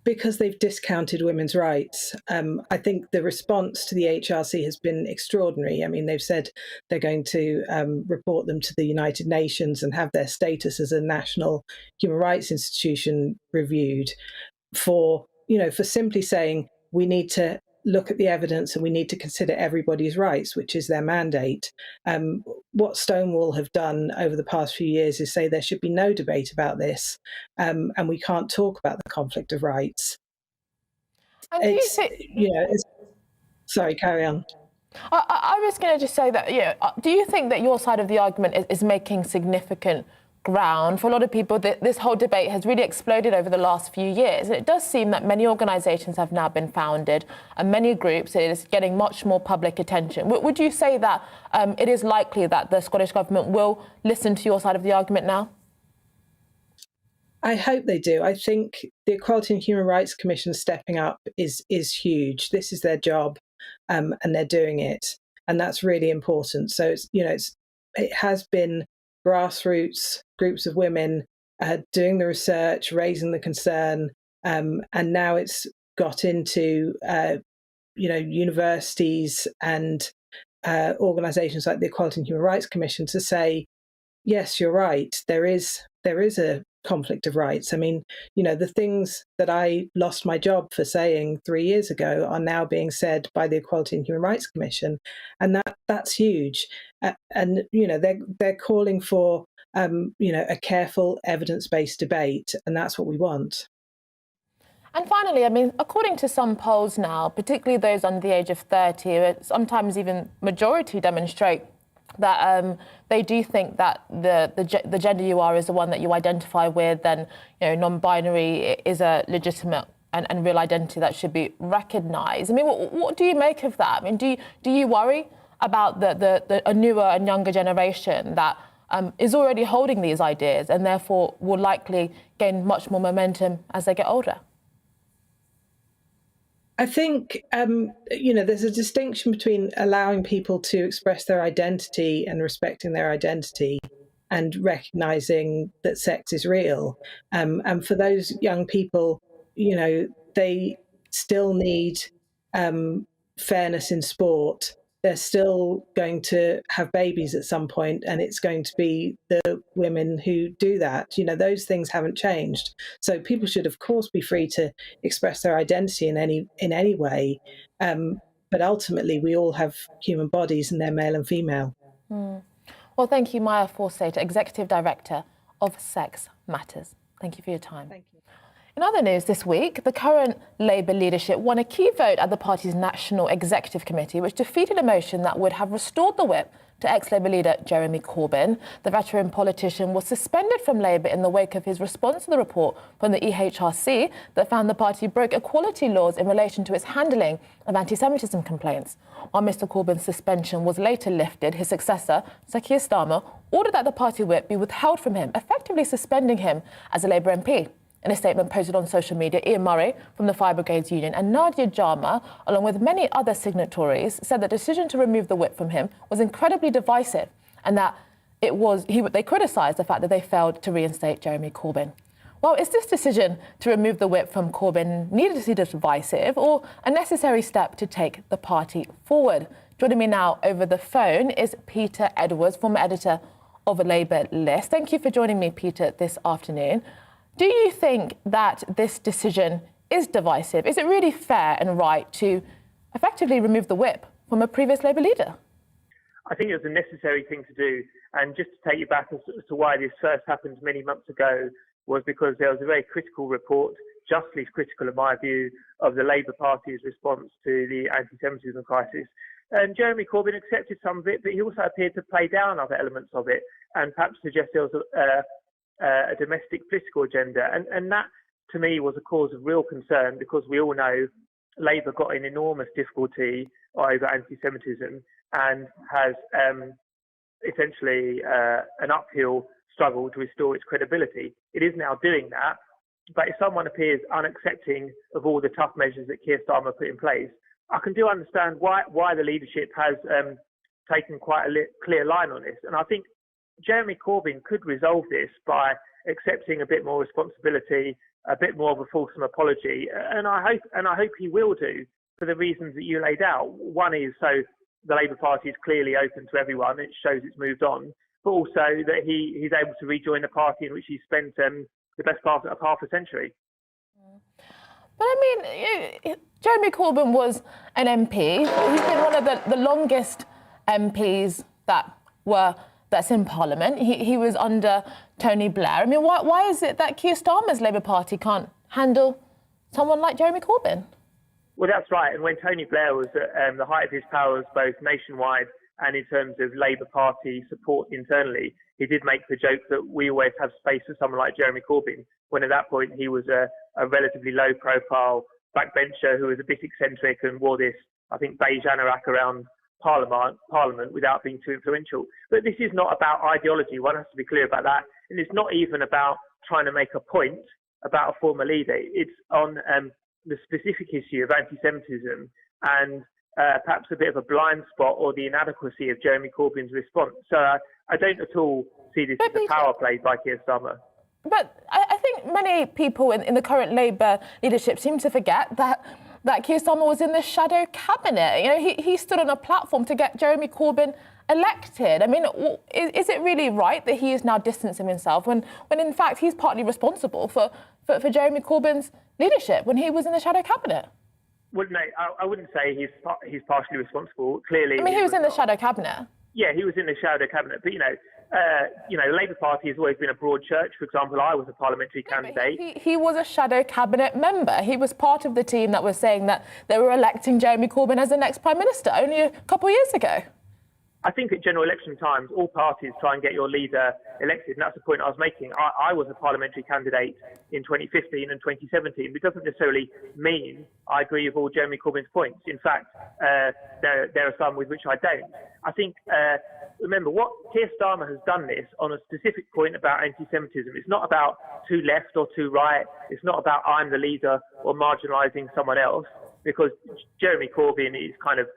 Because they've discounted women's rights. I think the response to the HRC has been extraordinary. I mean, they've said they're going to report them to the United Nations and have their status as a national human rights institution reviewed for simply saying we need to look at the evidence and we need to consider everybody's rights, which is their mandate. What Stonewall have done over the past few years is say there should be no debate about this, and we can't talk about the conflict of rights. And sorry, carry on. I was going to just say that, do you think that your side of the argument is making significant ground? For a lot of people, this whole debate has really exploded over the last few years. And it does seem that many organisations have now been founded and many groups, it is getting much more public attention. Would you say that it is likely that the Scottish Government will listen to your side of the argument now? I hope they do. I think the Equality and Human Rights Commission stepping up is huge. This is their job, and they're doing it. And that's really important. So, it has been grassroots groups of women doing the research, raising the concern, and now it's got into universities and organisations like the Equality and Human Rights Commission to say, yes, you're right, there is a conflict of rights. I mean, the things that I lost my job for saying 3 years ago are now being said by the Equality and Human Rights Commission, and that's huge. And they're calling for a careful evidence-based debate, and that's what we want. And finally, I mean, according to some polls now, particularly those under the age of 30, sometimes even majority demonstrate that they do think that the gender you are is the one that you identify with, and non-binary is a legitimate and real identity that should be recognised. I mean, what do you make of that? I mean, do you worry about a newer and younger generation that is already holding these ideas and therefore will likely gain much more momentum as they get older? I think, there's a distinction between allowing people to express their identity and respecting their identity and recognising that sex is real. And for those young people, they still need fairness in sport. They're still going to have babies at some point, and it's going to be the women who do that. Those things haven't changed. So people should, of course, be free to express their identity in any way. But ultimately, we all have human bodies, and they're male and female. Well, thank you, Inaya Folarin, Executive Director of Sex Matters. Thank you for your time. Thank you. In other news this week, the current Labour leadership won a key vote at the party's National Executive Committee, which defeated a motion that would have restored the whip to ex-Labour leader Jeremy Corbyn. The veteran politician was suspended from Labour in the wake of his response to the report from the EHRC that found the party broke equality laws in relation to its handling of anti-Semitism complaints. While Mr Corbyn's suspension was later lifted, his successor, Sir Keir Starmer, ordered that the party whip be withheld from him, effectively suspending him as a Labour MP. In a statement posted on social media, Ian Murray from the Fire Brigades Union and Nadia Jama, along with many other signatories, said the decision to remove the whip from him was incredibly divisive and that they criticised the fact that they failed to reinstate Jeremy Corbyn. Well, is this decision to remove the whip from Corbyn needlessly divisive or a necessary step to take the party forward? Joining me now over the phone is Peter Edwards, former editor of a Labour List. Thank you for joining me, Peter, this afternoon. Do you think that this decision is divisive? Is it really fair and right to effectively remove the whip from a previous Labour leader? I think it was a necessary thing to do. And just to take you back as to why this first happened many months ago was because there was a very critical report, justly critical in my view, of the Labour Party's response to the anti-Semitism crisis. And Jeremy Corbyn accepted some of it, but he also appeared to play down other elements of it and perhaps suggest there was a domestic political agenda. And that, to me, was a cause of real concern, because we all know Labour got in enormous difficulty over anti-Semitism and has essentially an uphill struggle to restore its credibility. It is now doing that, but if someone appears unaccepting of all the tough measures that Keir Starmer put in place, I can do understand why the leadership has taken quite a clear line on this. And I think Jeremy Corbyn could resolve this by accepting a bit more responsibility, a bit more of a fulsome apology, and I hope he will do, for the reasons that you laid out. One is so the Labour Party is clearly open to everyone; it shows it's moved on, but also that he's able to rejoin the party in which he spent the best part of half a century. But I mean, Jeremy Corbyn was an MP. He's been one of the longest MPs that's in Parliament. He was under Tony Blair. I mean, why is it that Keir Starmer's Labour Party can't handle someone like Jeremy Corbyn? Well, that's right. And when Tony Blair was at the height of his powers, both nationwide and in terms of Labour Party support internally, he did make the joke that we always have space for someone like Jeremy Corbyn, when at that point he was a relatively low-profile backbencher who was a bit eccentric and wore this, I think, beige anorak around Parliament without being too influential. But this is not about ideology. One has to be clear about that. And it's not even about trying to make a point about a former leader. It's on the specific issue of anti-Semitism and perhaps a bit of a blind spot or the inadequacy of Jeremy Corbyn's response. So I don't at all see this as a power play by Keir Starmer. But I think many people in the current Labour leadership seem to forget that Keir Starmer was in the shadow cabinet. You know, he stood on a platform to get Jeremy Corbyn elected. I mean, is it really right that he is now distancing himself when in fact he's partly responsible for Jeremy Corbyn's leadership when he was in the shadow cabinet? Well, no, I wouldn't say he's partially responsible. Clearly, I mean, he was in the shadow cabinet. Yeah, he was in the shadow cabinet. But the Labour Party has always been a broad church. For example, I was a parliamentary candidate. He was a shadow cabinet member. He was part of the team that was saying that they were electing Jeremy Corbyn as the next Prime Minister only a couple of years ago. I think at general election times, all parties try and get your leader elected, and that's the point I was making. I was a parliamentary candidate in 2015 and 2017, but it doesn't necessarily mean I agree with all Jeremy Corbyn's points. In fact, there are some with which I don't. I think, remember, what Keir Starmer has done this on a specific point about anti-Semitism. It's not about too left or too right. It's not about I'm the leader or marginalising someone else, because Jeremy Corbyn is kind of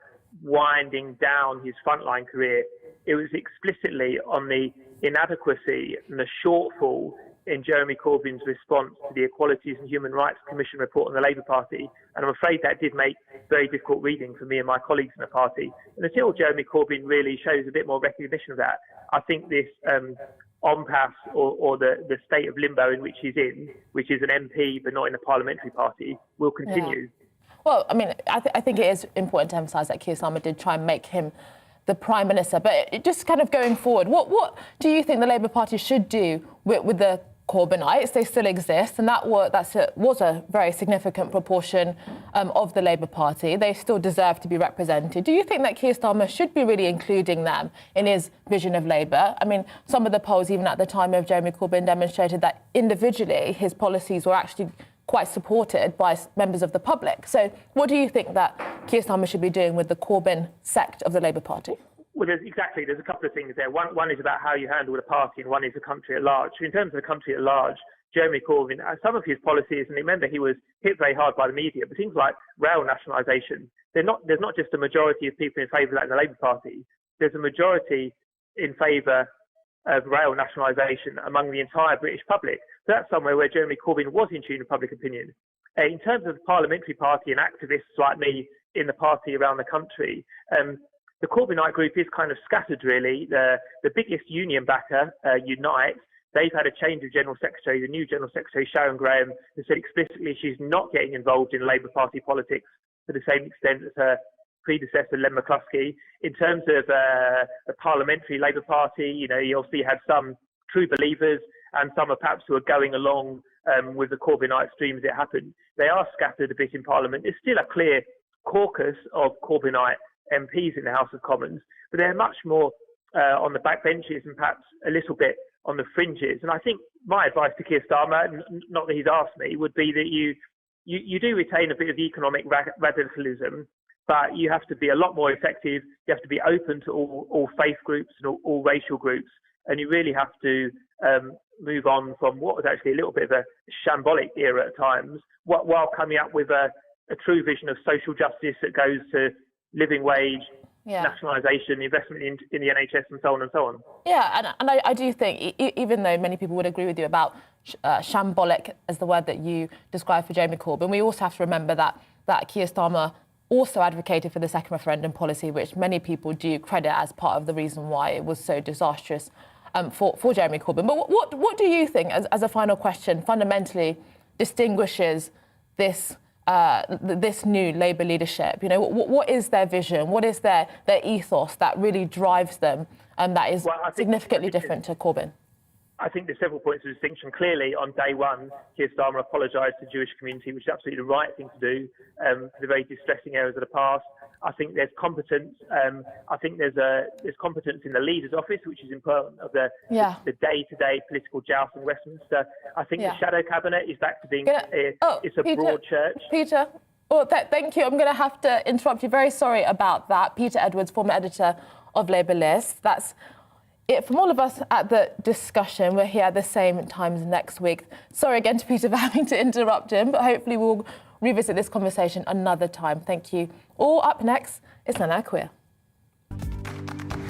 winding down his frontline career. It was explicitly on the inadequacy and the shortfall in Jeremy Corbyn's response to the Equalities and Human Rights Commission report on the Labour Party. And I'm afraid that did make very difficult reading for me and my colleagues in the party. And until Jeremy Corbyn really shows a bit more recognition of that, I think this impasse or the state of limbo in which he's in, which is an MP but not in a parliamentary party, will continue. Yeah. Well, I mean, I think it is important to emphasise that Keir Starmer did try and make him the Prime Minister. But just kind of going forward, what do you think the Labour Party should do with the Corbynites? They still exist, and that was a very significant proportion of the Labour Party. They still deserve to be represented. Do you think that Keir Starmer should be really including them in his vision of Labour? I mean, some of the polls, even at the time of Jeremy Corbyn, demonstrated that individually his policies were actually quite supported by members of the public. So what do you think that Keir Starmer should be doing with the Corbyn sect of the Labour Party? Well, there's a couple of things there. One is about how you handle the party, and one is the country at large. In terms of the country at large, Jeremy Corbyn, some of his policies, and remember he was hit very hard by the media, but things like rail nationalisation, there's not just a majority of people in favour of that in the Labour Party, there's a majority in favour of rail nationalisation among the entire British public. So that's somewhere where Jeremy Corbyn was in tune with public opinion. In terms of the parliamentary party and activists like me in the party around the country, the Corbynite group is kind of scattered, really. The biggest union backer, Unite, they've had a change of General Secretary. The new General Secretary, Sharon Graham, has said explicitly she's not getting involved in Labour Party politics to the same extent as her predecessor, Len McCluskey. In terms of the parliamentary Labour Party, you obviously have some true believers and some are perhaps who are going along with the Corbynite stream as it happened. They are scattered a bit in Parliament. There's still a clear caucus of Corbynite MPs in the House of Commons, but they're much more on the backbenches and perhaps a little bit on the fringes. And I think my advice to Keir Starmer, not that he's asked me, would be that you do retain a bit of economic radicalism, but you have to be a lot more effective. You have to be open to all faith groups and all racial groups, and you really have to move on from what was actually a little bit of a shambolic era at times, while coming up with a true vision of social justice that goes to living wage, nationalisation, investment in the NHS, and so on and so on. Yeah, and I do think, even though many people would agree with you about shambolic as the word that you described for Jeremy Corbyn, we also have to remember that Keir Starmer also advocated for the second referendum policy, which many people do credit as part of the reason why it was so disastrous for Jeremy Corbyn. But what do you think, as a final question, fundamentally distinguishes this new Labour leadership? You know, what is their vision? What is their ethos that really drives them and that is significantly different to Corbyn? I think there's several points of distinction. Clearly, on day one, Keir Starmer apologised to the Jewish community, which is absolutely the right thing to do, for the very distressing errors of the past. I think there's competence. I think there's competence in the leader's office, which is important of the day-to-day political joust in Westminster. I think the shadow cabinet is back to being it's a broad church. Peter, thank you. I'm going to have to interrupt you. Very sorry about that. Peter Edwards, former editor of Labour List. That's it from all of us at the discussion. We're here at the same times next week. Sorry again to Peter for having to interrupt him, but hopefully we'll revisit this conversation another time. Thank you. All up next, it's Nana Queer.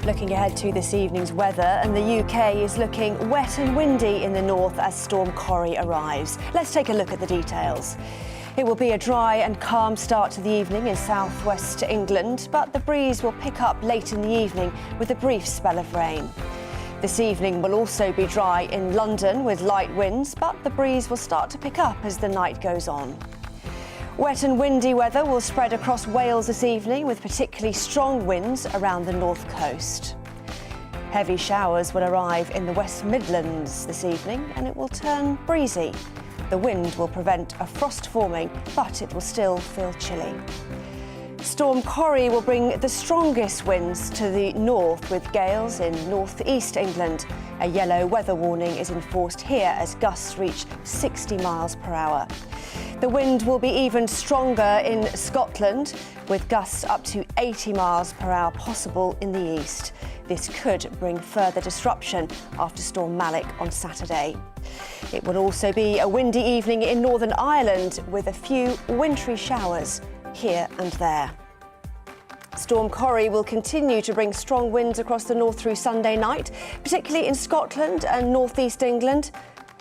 Looking ahead to this evening's weather, and the UK is looking wet and windy in the north as Storm Corrie arrives. Let's take a look at the details. It will be a dry and calm start to the evening in southwest England, but the breeze will pick up late in the evening with a brief spell of rain. This evening will also be dry in London with light winds, but the breeze will start to pick up as the night goes on. Wet and windy weather will spread across Wales this evening with particularly strong winds around the north coast. Heavy showers will arrive in the West Midlands this evening and it will turn breezy. The wind will prevent a frost forming, but it will still feel chilly. Storm Corrie will bring the strongest winds to the north with gales in northeast England. A yellow weather warning is enforced here as gusts reach 60 miles per hour. The wind will be even stronger in Scotland, with gusts up to 80 miles per hour possible in the east. This could bring further disruption after Storm Malik on Saturday. It will also be a windy evening in Northern Ireland with a few wintry showers here and there. Storm Corrie will continue to bring strong winds across the north through Sunday night, particularly in Scotland and northeast England.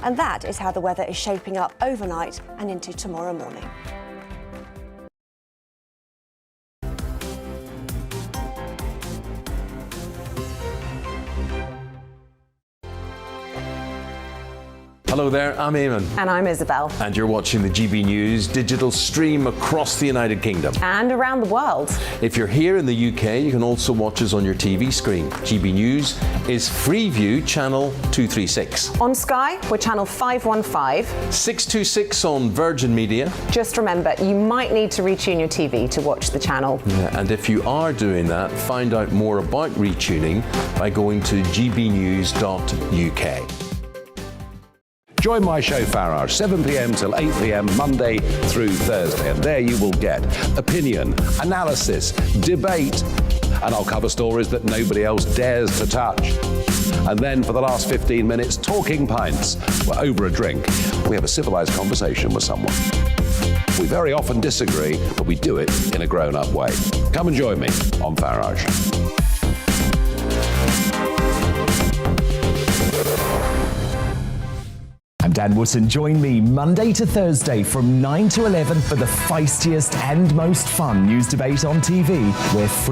And that is how the weather is shaping up overnight and into tomorrow morning. Hello there, I'm Eamon. And I'm Isabel. And you're watching the GB News digital stream across the United Kingdom. And around the world. If you're here in the UK, you can also watch us on your TV screen. GB News is Freeview channel 236. On Sky, we're channel 515. 626 on Virgin Media. Just remember, you might need to retune your TV to watch the channel. Yeah, and if you are doing that, find out more about retuning by going to gbnews.uk. Join my show Farage, 7 p.m. till 8 p.m. Monday through Thursday. And there you will get opinion, analysis, debate, and I'll cover stories that nobody else dares to touch. And then for the last 15 minutes, talking pints. We're over a drink. We have a civilized conversation with someone. We very often disagree, but we do it in a grown-up way. Come and join me on Farage. I'm Dan Wootton. Join me Monday to Thursday from 9 to 11 for the feistiest and most fun news debate on TV. We're